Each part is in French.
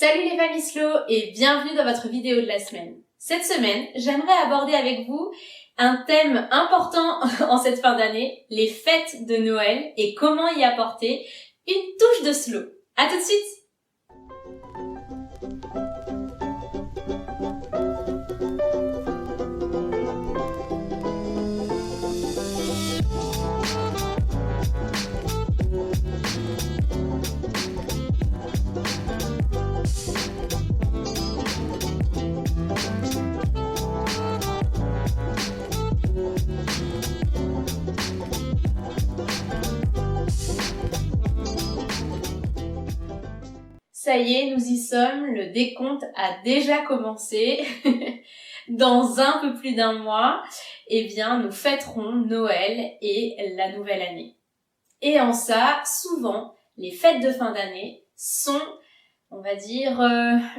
Salut les familles slow et bienvenue dans votre vidéo de la semaine. Cette semaine, j'aimerais aborder avec vous un thème important en cette fin d'année, les fêtes de Noël et comment y apporter une touche de slow. À tout de suite! Ça y est, nous y sommes, le décompte a déjà commencé. Dans un peu plus d'un mois, nous fêterons Noël et la nouvelle année. Et en ça, souvent, les fêtes de fin d'année sont,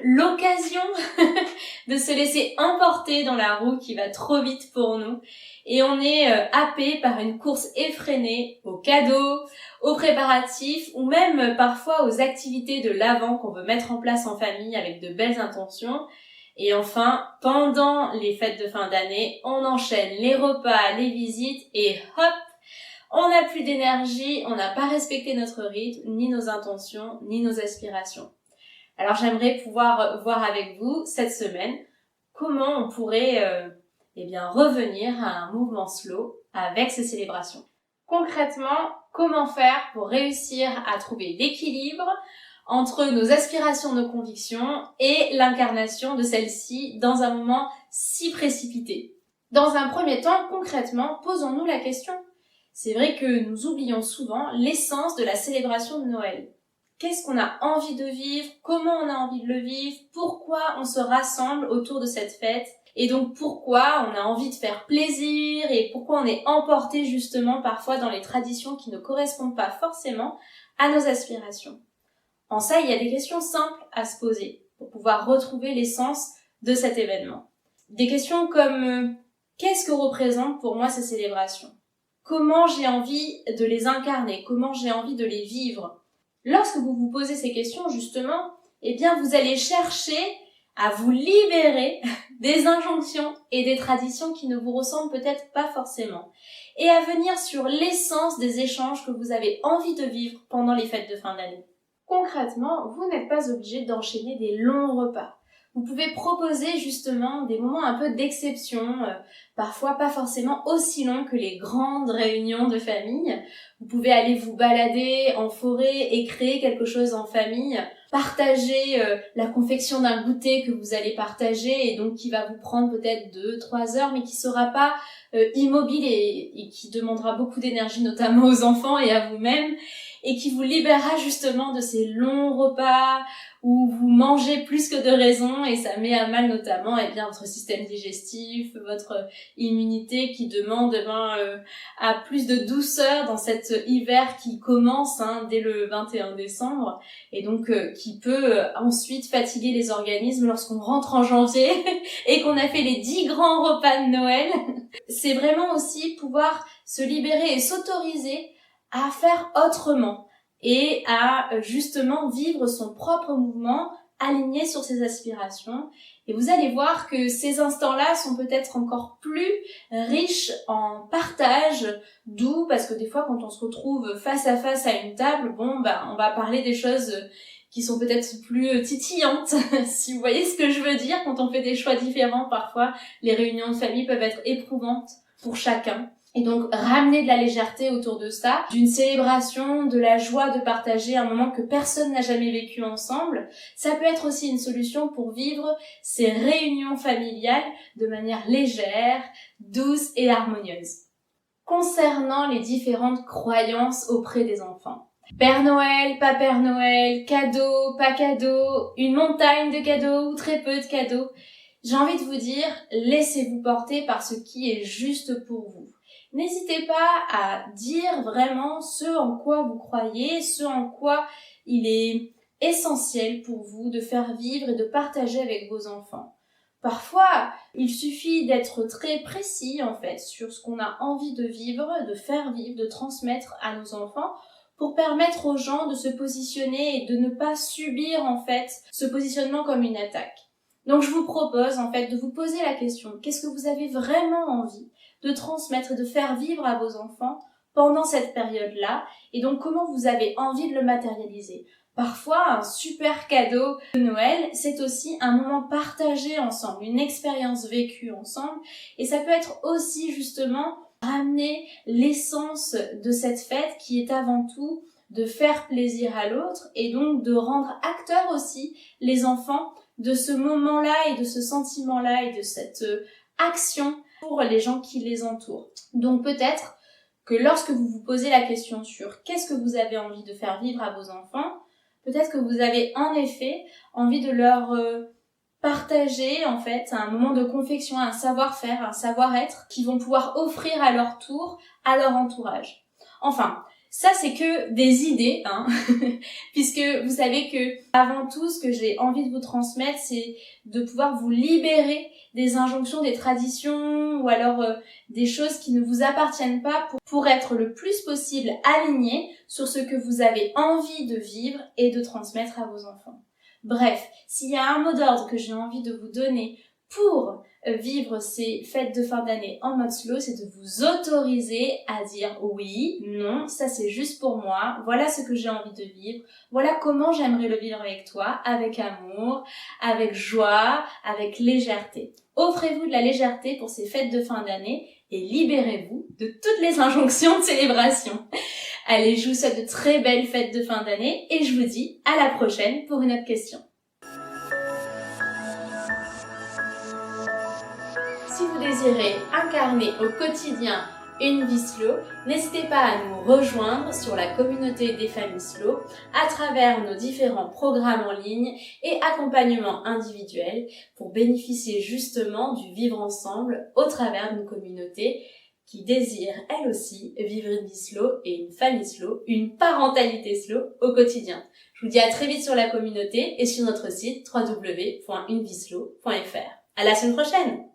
l'occasion de se laisser emporter dans la roue qui va trop vite pour nous. Et on est happé par une course effrénée aux cadeaux, aux préparatifs ou même parfois aux activités de l'Avent qu'on veut mettre en place en famille avec de belles intentions. Et enfin, pendant les fêtes de fin d'année, on enchaîne les repas, les visites et hop, on n'a plus d'énergie, on n'a pas respecté notre rythme, ni nos intentions, ni nos aspirations. Alors j'aimerais pouvoir voir avec vous cette semaine comment on pourrait revenir à un mouvement slow avec ces célébrations. Concrètement, comment faire pour réussir à trouver l'équilibre entre nos aspirations, nos convictions et l'incarnation de celles-ci dans un moment si précipité. Dans un premier temps, concrètement, posons-nous la question. C'est vrai que nous oublions souvent l'essence de la célébration de Noël. Qu'est-ce qu'on a envie de vivre? Comment on a envie de le vivre? Pourquoi on se rassemble autour de cette fête? Et donc pourquoi on a envie de faire plaisir et pourquoi on est emporté justement parfois dans les traditions qui ne correspondent pas forcément à nos aspirations. En ça, il y a des questions simples à se poser pour pouvoir retrouver l'essence de cet événement. Des questions comme qu'est-ce que représentent pour moi ces célébrations? Comment j'ai envie de les incarner? Comment j'ai envie de les vivre? Lorsque vous vous posez ces questions, justement, vous allez chercher à vous libérer des injonctions et des traditions qui ne vous ressemblent peut-être pas forcément et à venir sur l'essence des échanges que vous avez envie de vivre pendant les fêtes de fin d'année. Concrètement, vous n'êtes pas obligé d'enchaîner des longs repas. Vous pouvez proposer justement des moments un peu d'exception, parfois pas forcément aussi longs que les grandes réunions de famille. Vous pouvez aller vous balader en forêt et créer quelque chose en famille, partager la confection d'un goûter que vous allez partager et donc qui va vous prendre peut-être 2-3 heures mais qui sera pas immobile et qui demandera beaucoup d'énergie notamment aux enfants et à vous-même et qui vous libérera justement de ces longs repas où vous mangez plus que de raison et ça met à mal notamment votre système digestif, votre immunité qui demande à plus de douceur dans cet hiver qui commence dès le 21 décembre et donc qui peut ensuite fatiguer les organismes lorsqu'on rentre en janvier et qu'on a fait les 10 grands repas de Noël. C'est vraiment aussi pouvoir se libérer et s'autoriser à faire autrement et à justement vivre son propre mouvement aligné sur ses aspirations. Et vous allez voir que ces instants-là sont peut-être encore plus riches en partage, d'où parce que des fois quand on se retrouve face à face à une table, on va parler des choses qui sont peut-être plus titillantes, si vous voyez ce que je veux dire. Quand on fait des choix différents, parfois les réunions de famille peuvent être éprouvantes pour chacun. Et donc, ramener de la légèreté autour de ça, d'une célébration, de la joie de partager un moment que personne n'a jamais vécu ensemble, ça peut être aussi une solution pour vivre ces réunions familiales de manière légère, douce et harmonieuse. Concernant les différentes croyances auprès des enfants. Père Noël, pas Père Noël, cadeau, pas cadeau, une montagne de cadeaux ou très peu de cadeaux. J'ai envie de vous dire, laissez-vous porter par ce qui est juste pour vous. N'hésitez pas à dire vraiment ce en quoi vous croyez, ce en quoi il est essentiel pour vous de faire vivre et de partager avec vos enfants. Parfois, il suffit d'être très précis en fait sur ce qu'on a envie de vivre, de faire vivre, de transmettre à nos enfants pour permettre aux gens de se positionner et de ne pas subir en fait ce positionnement comme une attaque. Donc je vous propose en fait de vous poser la question, qu'est-ce que vous avez vraiment envie de transmettre et de faire vivre à vos enfants pendant cette période-là, et donc comment vous avez envie de le matérialiser. Parfois, un super cadeau de Noël, c'est aussi un moment partagé ensemble, une expérience vécue ensemble, et ça peut être aussi justement ramener l'essence de cette fête qui est avant tout de faire plaisir à l'autre, et donc de rendre acteurs aussi les enfants de ce moment-là et de ce sentiment-là et de cette action pour les gens qui les entourent. Donc peut-être que lorsque vous vous posez la question sur qu'est-ce que vous avez envie de faire vivre à vos enfants, peut-être que vous avez en effet envie de leur partager en fait un moment de confection, un savoir-faire, un savoir-être qu'ils vont pouvoir offrir à leur tour à leur entourage. Enfin, ça c'est que des idées, hein, puisque vous savez que avant tout ce que j'ai envie de vous transmettre, c'est de pouvoir vous libérer des injonctions, des traditions ou alors des choses qui ne vous appartiennent pas pour être le plus possible alignés sur ce que vous avez envie de vivre et de transmettre à vos enfants. Bref, s'il y a un mot d'ordre que j'ai envie de vous donner pour vivre ces fêtes de fin d'année en mode slow, c'est de vous autoriser à dire oui, non, ça c'est juste pour moi, voilà ce que j'ai envie de vivre, voilà comment j'aimerais le vivre avec toi, avec amour, avec joie, avec légèreté. Offrez-vous de la légèreté pour ces fêtes de fin d'année et libérez-vous de toutes les injonctions de célébration. Allez, je vous souhaite de très belles fêtes de fin d'année et je vous dis à la prochaine pour une autre question. Si vous désirez incarner au quotidien une vie slow, n'hésitez pas à nous rejoindre sur la communauté des familles slow à travers nos différents programmes en ligne et accompagnements individuels pour bénéficier justement du vivre ensemble au travers d'une communauté qui désire elle aussi vivre une vie slow et une famille slow, une parentalité slow au quotidien. Je vous dis à très vite sur la communauté et sur notre site www.unevie-slow.fr. À la semaine prochaine!